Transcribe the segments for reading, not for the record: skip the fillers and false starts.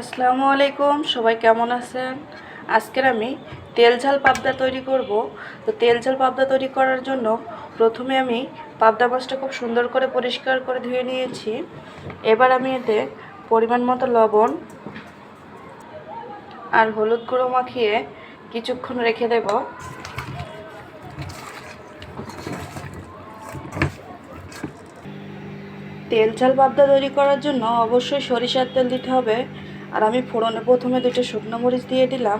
আসসালামু আলাইকুম, সবাই কেমন আছেন? আজকের আমি তেল ঝাল পাবদা তৈরি করব। তো তেল ঝাল পাবদা তৈরি করার জন্য প্রথমে আমি পাবদা মাছটা খুব সুন্দর করে পরিষ্কার করে ধুয়ে নিয়েছি। এবার আমি এতে পরিমাণ মতো লবণ আর হলুদ গুঁড়ো মাখিয়ে কিছুক্ষণ রেখে দেব। তেল ঝাল পাবদা তৈরি করার জন্য অবশ্যই সরিষার তেল দিতে হবে। আর আমি ফোড়নে প্রথমে 2টা শুকনো মরিচ দিয়ে দিলাম।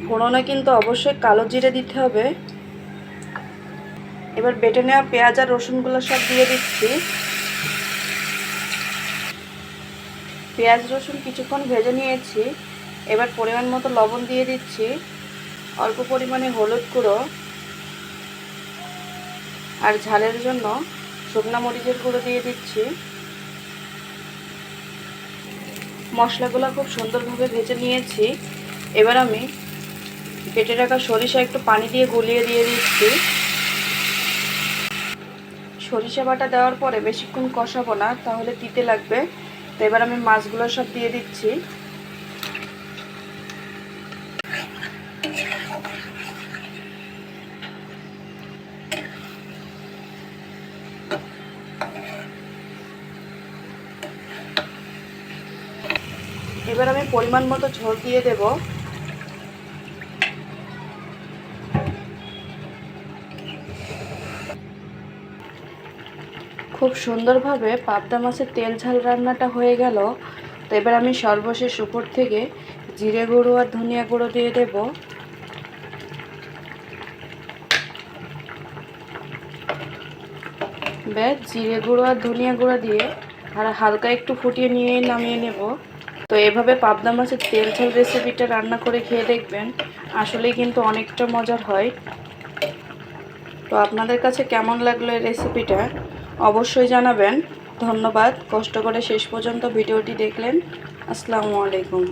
ফোড়নে কিন্তু অবশ্যই কালো জিরে দিতে হবে। এবার বেটে নেওয়া পেঁয়াজ আর রসুনগুলো সব দিয়ে দিচ্ছি। পেঁয়াজ রসুন কিছুক্ষণ ভেজে নিয়েছি। এবার পরিমাণ মতো লবণ দিয়ে দিচ্ছি, অল্প পরিমাণে হলুদ গুঁড়ো আর ঝালের জন্য শুকনো মরিচের গুঁড়ো দিয়ে দিচ্ছি। মশলাগুলো খুব সুন্দরভাবে ভেজে নিয়েছি। এবার আমি বেটে রাখা সরিষা একটু পানি দিয়ে গুলিয়ে দিয়ে দিচ্ছি। সরিষা বাটা দেওয়ার পরে বেশিক্ষণ কষাবো না, তাহলে তিতে লাগবে। তো এবার আমি মাছগুলো সব দিয়ে দিচ্ছি। এবার আমি পরিমাণ মতো ঝোল দিয়ে দেব। খুব সুন্দরভাবে পাবদা মাছের তেল ঝাল রান্নাটা হয়ে গেল। তো এবার আমি সর্বশেষ উপর থেকে জিরে গুঁড়ো আর ধনিয়া গুঁড়ো দিয়ে দেব। ব্যাস, জিরে গুঁড়ো আর ধনিয়া গুঁড়ো দিয়ে আর হালকা একটু ফুটিয়ে নিয়ে নামিয়ে নেব। তো এভাবে পাবদা মাছের তেল ঝাল রেসিপিটা রান্না করে খেয়ে দেখবেন, আসলেই কিন্তু অনেকটা মজার হয়। তো আপনাদের কাছে কেমন লাগলো এই রেসিপিটা অবশ্যই জানাবেন। ধন্যবাদ, কষ্ট করে শেষ পর্যন্ত ভিডিওটি দেখলেন। আসসালামু আলাইকুম।